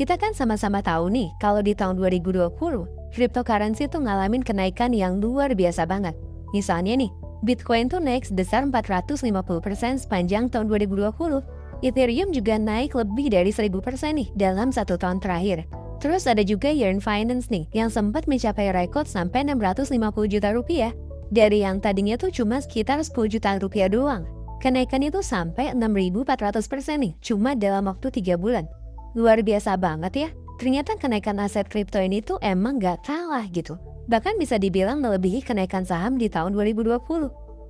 Kita kan sama-sama tahu nih, kalau di tahun 2020, cryptocurrency tuh ngalamin kenaikan yang luar biasa banget. Misalnya nih, Bitcoin tuh naik sebesar 450% sepanjang tahun 2020. Ethereum juga naik lebih dari 1000% nih dalam 1 tahun terakhir. Terus ada juga Yearn Finance nih, yang sempat mencapai rekor sampai 650 juta rupiah. Dari yang tadinya tuh cuma sekitar 10 juta rupiah doang. Kenaikannya tuh sampai 6.400% nih, cuma dalam waktu 3 bulan. Luar biasa banget ya. Ternyata kenaikan aset kripto ini tuh emang gak kalah gitu. Bahkan bisa dibilang melebihi kenaikan saham di tahun 2020.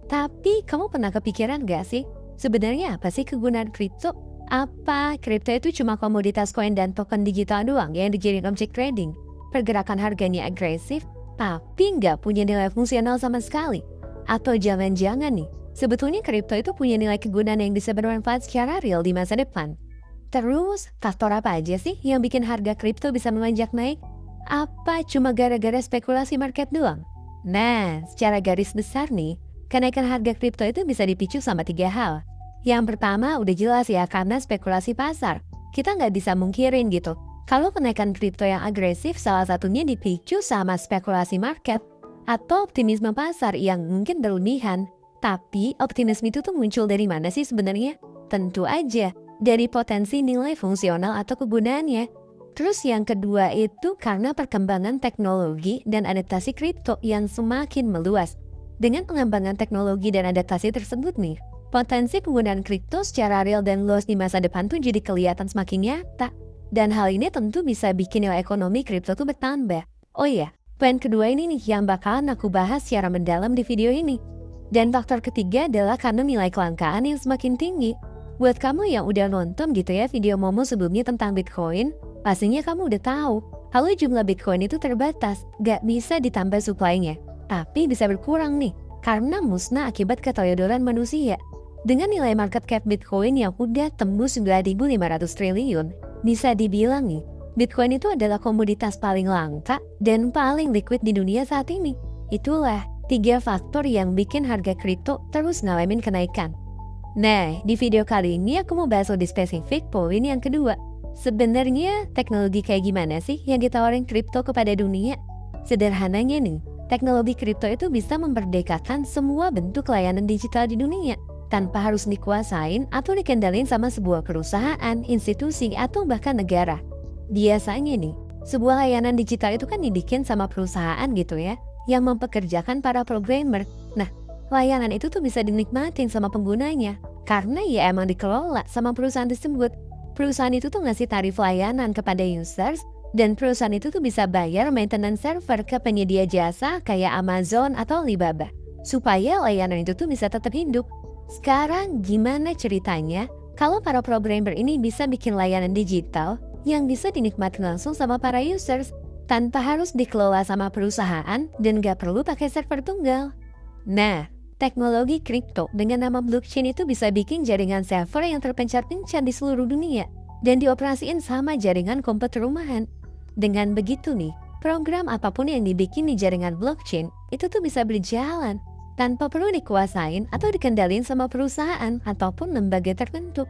Tapi kamu pernah kepikiran gak sih? Sebenarnya apa sih kegunaan kripto? Apa kripto itu cuma komoditas koin dan token digital doang yang dijadiin objek trading? Pergerakan harganya agresif, tapi nggak punya nilai fungsional sama sekali? Atau jangan-jangan nih, sebetulnya kripto itu punya nilai kegunaan yang bisa bermanfaat secara real di masa depan? Terus, faktor apa aja sih yang bikin harga kripto bisa melonjak naik? Apa cuma gara-gara spekulasi market doang? Nah, secara garis besar nih, kenaikan harga kripto itu bisa dipicu sama 3 hal. Yang pertama udah jelas ya, karena spekulasi pasar. Kita nggak bisa mungkirin gitu. Kalau kenaikan kripto yang agresif salah satunya dipicu sama spekulasi market atau optimisme pasar yang mungkin berlebihan. Tapi optimisme itu tuh muncul dari mana sih sebenarnya? Tentu aja dari potensi nilai fungsional atau kegunaannya. Terus yang kedua itu karena perkembangan teknologi dan adaptasi kripto yang semakin meluas. Dengan pengembangan teknologi dan adaptasi tersebut nih, potensi penggunaan kripto secara real dan luas di masa depan tuh jadi kelihatan semakin nyata. Dan hal ini tentu bisa bikin nilai ekonomi kripto tuh bertambah. Oh iya, poin kedua ini nih yang bakalan aku bahas secara mendalam di video ini. Dan faktor ketiga adalah karena nilai kelangkaan yang semakin tinggi. Buat kamu yang udah nonton gitu ya video Momo sebelumnya tentang Bitcoin, pastinya kamu udah tahu kalau jumlah Bitcoin itu terbatas, gak bisa ditambah supply-nya. Tapi bisa berkurang nih, karena musnah akibat keteledoran manusia. Dengan nilai market cap Bitcoin yang udah tembus 9.500 triliun, bisa dibilang nih, Bitcoin itu adalah komoditas paling langka dan paling liquid di dunia saat ini. Itulah 3 faktor yang bikin harga kripto terus ngalamin kenaikan. Nah, di video kali ini aku mau bahas lebih spesifik poin yang kedua. Sebenarnya teknologi kayak gimana sih yang ditawarin kripto kepada dunia? Sederhananya nih, teknologi kripto itu bisa memerdekakan semua bentuk layanan digital di dunia, tanpa harus dikuasain atau dikendalin sama sebuah perusahaan, institusi, atau bahkan negara. Biasanya nih, sebuah layanan digital itu kan dibikin sama perusahaan gitu ya, yang mempekerjakan para programmer. Nah, layanan itu tuh bisa dinikmatin sama penggunanya, karena ya emang dikelola sama perusahaan tersebut. Perusahaan itu tuh ngasih tarif layanan kepada users, dan perusahaan itu tuh bisa bayar maintenance server ke penyedia jasa kayak Amazon atau Alibaba, supaya layanan itu tuh bisa tetap hidup. Sekarang gimana ceritanya kalau para programmer ini bisa bikin layanan digital yang bisa dinikmati langsung sama para users tanpa harus dikelola sama perusahaan dan gak perlu pakai server tunggal? Nah, teknologi kripto dengan nama blockchain itu bisa bikin jaringan server yang terpencar-pencar di seluruh dunia dan dioperasiin sama jaringan komputer rumahan. Dengan begitu nih, program apapun yang dibikin di jaringan blockchain itu tuh bisa berjalan tanpa perlu dikuasain atau dikendalin sama perusahaan ataupun lembaga tertentu.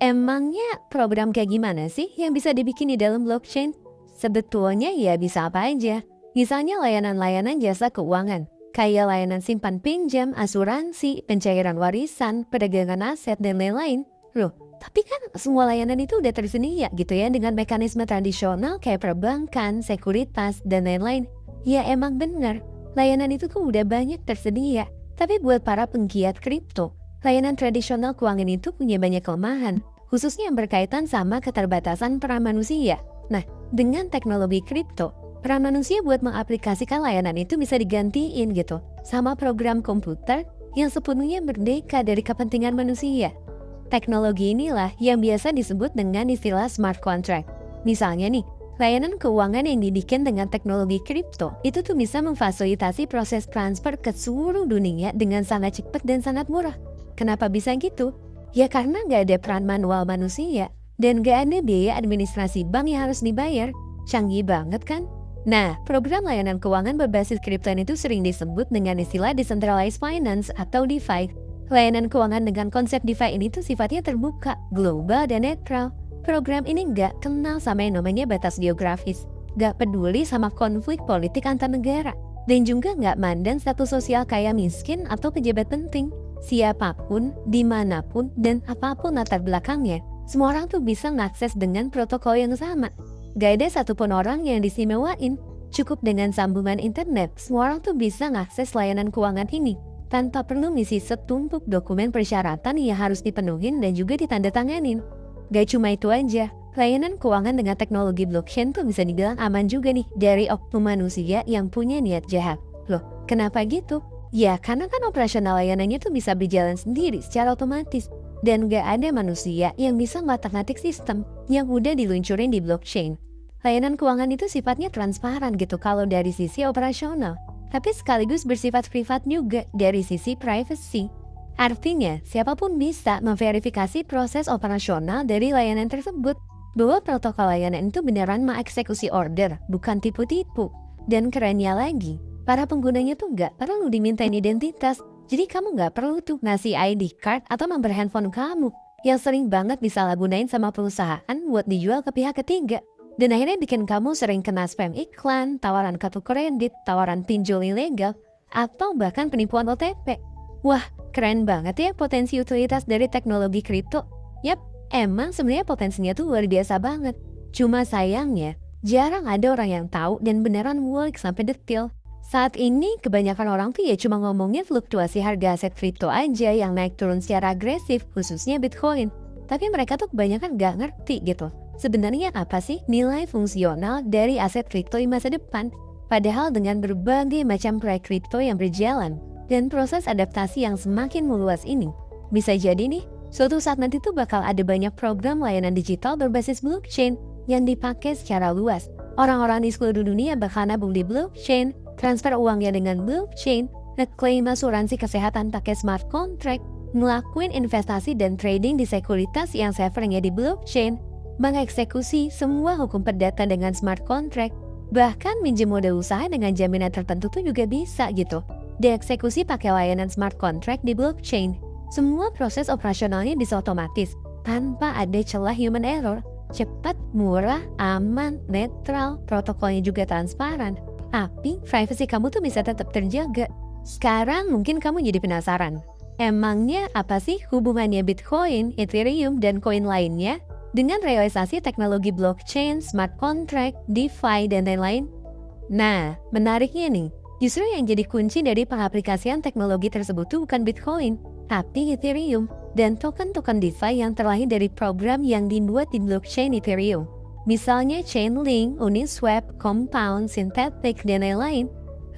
Emangnya program kayak gimana sih yang bisa dibikin di dalam blockchain? Sebetulnya ya bisa apa aja. Misalnya layanan-layanan jasa keuangan, kayak layanan simpan pinjam, asuransi, pencairan warisan, perdagangan aset, dan lain-lain. Loh, tapi kan semua layanan itu udah tersedia gitu ya dengan mekanisme tradisional kayak perbankan, sekuritas, dan lain-lain. Ya emang bener. Layanan itu tuh udah banyak tersedia. Tapi buat para penggiat kripto, layanan tradisional keuangan itu punya banyak kelemahan, khususnya yang berkaitan sama keterbatasan peran manusia. Nah, dengan teknologi kripto, peran manusia buat mengaplikasikan layanan itu bisa digantiin gitu sama program komputer yang sepenuhnya merdeka dari kepentingan manusia. Teknologi inilah yang biasa disebut dengan istilah smart contract. Misalnya nih, layanan keuangan yang dibikin dengan teknologi kripto itu tuh bisa memfasilitasi proses transfer ke seluruh dunia dengan sangat cepat dan sangat murah. Kenapa bisa gitu? Ya karena nggak ada peran manual manusia dan nggak ada biaya administrasi bank yang harus dibayar. Canggih banget kan? Nah, program layanan keuangan berbasis kripto itu sering disebut dengan istilah decentralized finance atau DeFi. Layanan keuangan dengan konsep DeFi ini tuh sifatnya terbuka, global, dan netral. Program ini nggak kenal sama yang namanya batas geografis, nggak peduli sama konflik politik antar negara, dan juga nggak mandang status sosial kaya miskin atau pejabat penting. Siapapun, dimanapun, dan apapun latar belakangnya, semua orang tuh bisa mengakses dengan protokol yang sama. Gak ada satupun orang yang diistimewain. Cukup dengan sambungan internet, semua orang tuh bisa mengakses layanan keuangan ini tanpa perlu ngisi setumpuk dokumen persyaratan yang harus dipenuhin dan juga ditandatanganin. Gak cuma itu aja, layanan keuangan dengan teknologi blockchain tuh bisa dibilang aman juga nih dari oknum manusia yang punya niat jahat. Loh, kenapa gitu? Ya, karena kan operasional layanannya tuh bisa berjalan sendiri secara otomatis. Dan gak ada manusia yang bisa ngotak-ngatik sistem yang udah diluncurin di blockchain. Layanan keuangan itu sifatnya transparan gitu kalau dari sisi operasional. Tapi sekaligus bersifat privat juga dari sisi privacy. Artinya, siapapun bisa memverifikasi proses operasional dari layanan tersebut. Bahwa protokol layanan itu beneran mengeksekusi order, bukan tipu-tipu. Dan kerennya lagi, para penggunanya tuh nggak perlu dimintain identitas, jadi kamu nggak perlu tuh ngasih ID card atau nomor handphone kamu yang sering banget disalahgunain sama perusahaan buat dijual ke pihak ketiga. Dan akhirnya bikin kamu sering kena spam iklan, tawaran kartu kredit, tawaran pinjol ilegal, atau bahkan penipuan OTP. Wah, keren banget ya potensi utilitas dari teknologi kripto. Yap, emang sebenarnya potensinya tuh luar biasa banget. Cuma sayangnya, jarang ada orang yang tahu dan beneran ngulik sampai detail. Saat ini kebanyakan orang tuh ya cuma ngomongin fluktuasi harga aset kripto aja yang naik turun secara agresif, khususnya Bitcoin. Tapi mereka tuh kebanyakan gak ngerti gitu. Sebenarnya apa sih nilai fungsional dari aset kripto di masa depan? Padahal dengan berbagai macam proyek kripto yang berjalan dan proses adaptasi yang semakin meluas ini, bisa jadi nih, suatu saat nanti tuh bakal ada banyak program layanan digital berbasis blockchain yang dipakai secara luas. Orang-orang di seluruh dunia bakal nabung di blockchain, transfer uangnya dengan blockchain, ngeklaim asuransi kesehatan pakai smart contract, ngelakuin investasi dan trading di sekuritas yang servernya di blockchain, mengeksekusi semua hukum perdata dengan smart contract, bahkan minjem modal usaha dengan jaminan tertentu tuh juga bisa gitu. Dieksekusi pakai layanan smart contract di blockchain. Semua proses operasionalnya bisa otomatis, tanpa ada celah human error. Cepat, murah, aman, netral, protokolnya juga transparan. Tapi privacy kamu tuh bisa tetap terjaga. Sekarang mungkin kamu jadi penasaran. Emangnya apa sih hubungannya Bitcoin, Ethereum, dan koin lainnya dengan realisasi teknologi blockchain, smart contract, DeFi, dan lain-lain? Nah, menariknya nih, justru yang jadi kunci dari pengaplikasian teknologi tersebut tuh bukan Bitcoin, tapi Ethereum dan token-token DeFi yang terlahir dari program yang dibuat di blockchain Ethereum. Misalnya Chainlink, Uniswap, Compound, Synthetic, dan lain-lain.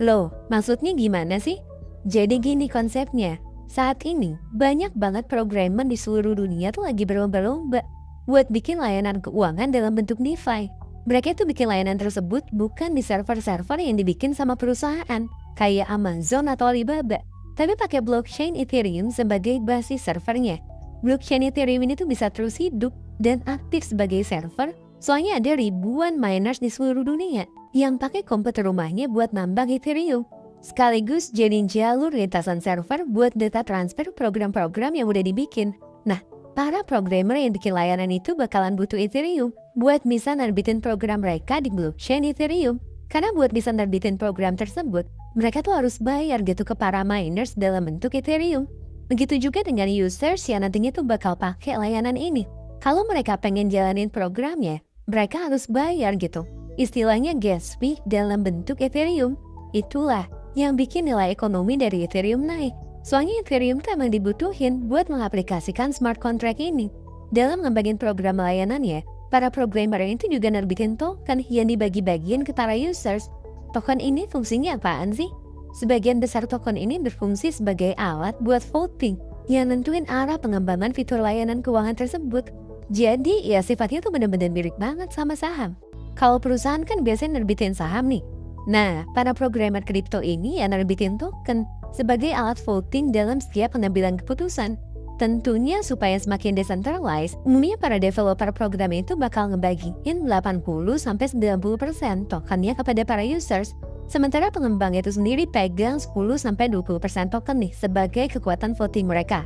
Loh, maksudnya gimana sih? Jadi gini konsepnya, saat ini banyak banget programmer di seluruh dunia tuh lagi berlomba-lomba buat bikin layanan keuangan dalam bentuk DeFi. Mereka tuh bikin layanan tersebut bukan di server-server yang dibikin sama perusahaan kayak Amazon atau Alibaba, tapi pakai blockchain Ethereum sebagai basis servernya. Blockchain Ethereum ini tuh bisa terus hidup dan aktif sebagai server, soalnya ada ribuan miners di seluruh dunia yang pakai komputer rumahnya buat nambang Ethereum, sekaligus jadi jalur lintasan server buat data transfer program-program yang udah dibikin. Nah, para programmer yang bikin layanan itu bakalan butuh Ethereum buat bisa nerbitin program mereka di blockchain Ethereum. Karena buat bisa nerbitin program tersebut, mereka tuh harus bayar gitu ke para miners dalam bentuk Ethereum. Begitu juga dengan users yang nantinya tuh bakal pakai layanan ini. Kalau mereka pengen jalanin programnya, mereka harus bayar gitu. Istilahnya gas fee dalam bentuk Ethereum. Itulah yang bikin nilai ekonomi dari Ethereum naik. Soalnya Ethereum tuh emang dibutuhin buat mengaplikasikan smart contract ini. Dalam ngembangin program layanannya, para programmer itu juga nerbitin token yang dibagi-bagiin ke para users. Token ini fungsinya apaan sih? Sebagian besar token ini berfungsi sebagai alat buat voting yang nentuin arah pengembangan fitur layanan keuangan tersebut. Jadi ya sifatnya tuh bener-bener mirip banget sama saham. Kalau perusahaan kan biasanya nerbitin saham nih. Nah, para programmer kripto ini yang nerbitin token sebagai alat voting dalam setiap pengambilan keputusan. Tentunya supaya semakin decentralized, umumnya para developer program itu bakal ngebagiin 80-90% tokennya kepada para users. Sementara pengembang itu sendiri pegang 10-20% token nih sebagai kekuatan voting mereka.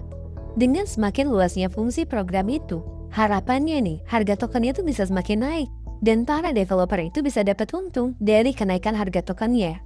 Dengan semakin luasnya fungsi program itu, Harapannya nih, harga tokennya tuh bisa semakin naik. Dan para developer itu bisa dapat untung dari kenaikan harga tokennya.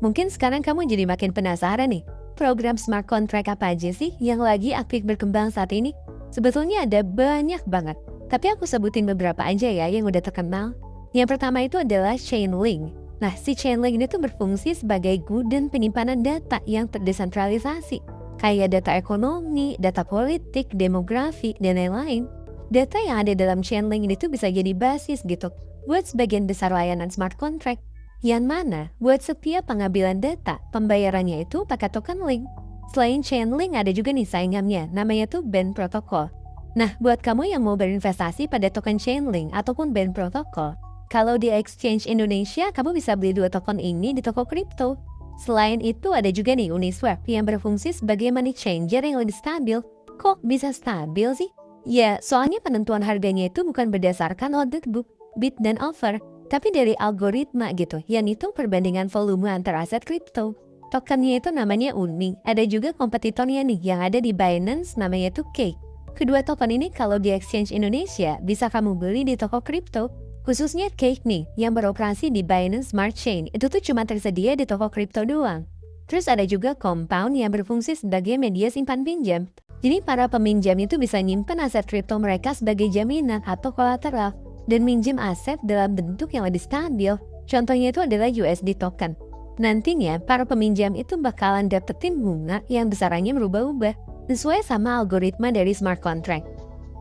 Mungkin sekarang kamu jadi makin penasaran nih, program smart contract apa aja sih yang lagi aktif berkembang saat ini? Sebetulnya ada banyak banget, tapi aku sebutin beberapa aja ya yang udah terkenal. Yang pertama itu adalah Chainlink. Nah, si Chainlink ini tuh berfungsi sebagai gudang penyimpanan data yang terdesentralisasi. Kayak data ekonomi, data politik, demografi, dan lain-lain. Data yang ada dalam Chainlink ini tuh bisa jadi basis gitu buat sebagian besar layanan smart contract. Yang mana buat setiap pengambilan data, pembayarannya itu pakai token link. Selain Chainlink ada juga nih saingannya, namanya tuh Band Protocol. Nah, buat kamu yang mau berinvestasi pada token Chainlink ataupun Band Protocol, kalau di Exchange Indonesia, kamu bisa beli 2 token ini di toko kripto. Selain itu ada juga nih Uniswap yang berfungsi sebagai money changer yang lebih stabil. Kok bisa stabil sih? Ya, soalnya penentuan harganya itu bukan berdasarkan order book, bid dan offer, tapi dari algoritma gitu, yang hitung perbandingan volume antar aset kripto. Tokennya itu namanya UNI. Ada juga kompetitornya nih yang ada di Binance, namanya tuh Cake. Kedua token ini kalau di Exchange Indonesia bisa kamu beli di toko kripto. Khususnya Cake nih, yang beroperasi di Binance Smart Chain, itu tuh cuma tersedia di toko kripto doang. Terus ada juga Compound yang berfungsi sebagai media simpan pinjam. Jadi para peminjam itu bisa nyimpen aset kripto mereka sebagai jaminan atau kolateral dan minjem aset dalam bentuk yang lebih stabil. Contohnya itu adalah USD token. Nantinya para peminjam itu bakalan dapetin bunga yang besarannya berubah-ubah sesuai sama algoritma dari smart contract.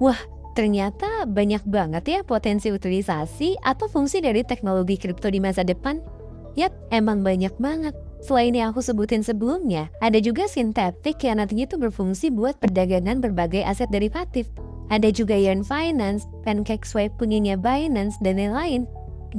Wah, ternyata banyak banget ya potensi utilisasi atau fungsi dari teknologi kripto di masa depan. Yap, emang banyak banget. Selain yang aku sebutin sebelumnya, ada juga Synthetic yang nantinya itu berfungsi buat perdagangan berbagai aset derivatif. Ada juga Yearn Finance, PancakeSwap punyanya Binance, dan lain-lain.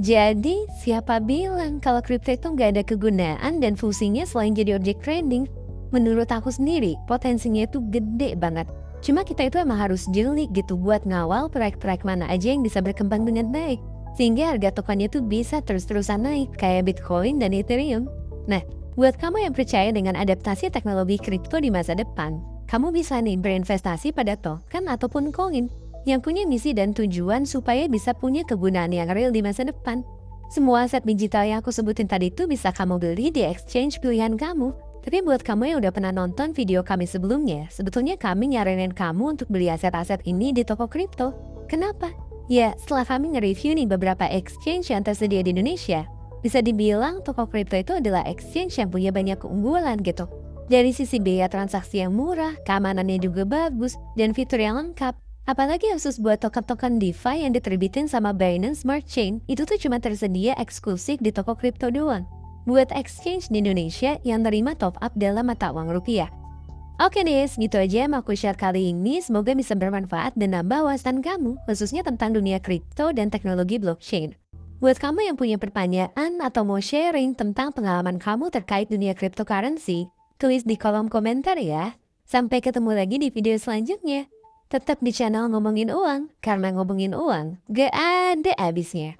Jadi, siapa bilang kalau kripto itu nggak ada kegunaan dan fungsinya selain jadi objek trading? Menurut aku sendiri, potensinya itu gede banget. Cuma kita itu emang harus jeli gitu buat ngawal proyek-proyek mana aja yang bisa berkembang dengan baik. Sehingga harga tokennya tuh bisa terus-terusan naik, kayak Bitcoin dan Ethereum. Nah, buat kamu yang percaya dengan adaptasi teknologi kripto di masa depan, kamu bisa nih berinvestasi pada token ataupun koin yang punya misi dan tujuan supaya bisa punya kegunaan yang real di masa depan. Semua aset digital yang aku sebutin tadi itu bisa kamu beli di exchange pilihan kamu. Tapi buat kamu yang udah pernah nonton video kami sebelumnya, sebetulnya kami nyaranin kamu untuk beli aset-aset ini di toko kripto. Kenapa? Ya, setelah kami nge-review nih beberapa exchange yang tersedia di Indonesia, bisa dibilang toko kripto itu adalah exchange yang punya banyak keunggulan gitu. Dari sisi biaya transaksi yang murah, keamanannya juga bagus, dan fitur yang lengkap. Apalagi khusus buat token-token DeFi yang diterbitin sama Binance Smart Chain, itu tuh cuma tersedia eksklusif di toko kripto doang. Buat exchange di Indonesia yang terima top up dalam mata uang rupiah. Oke deh, gitu aja yang aku share kali ini. Semoga bisa bermanfaat dan nambah wawasan kamu, khususnya tentang dunia kripto dan teknologi blockchain. Buat kamu yang punya pertanyaan atau mau sharing tentang pengalaman kamu terkait dunia cryptocurrency, tulis di kolom komentar ya. Sampai ketemu lagi di video selanjutnya. Tetap di channel Ngomongin Uang, karena ngomongin uang gak ada habisnya.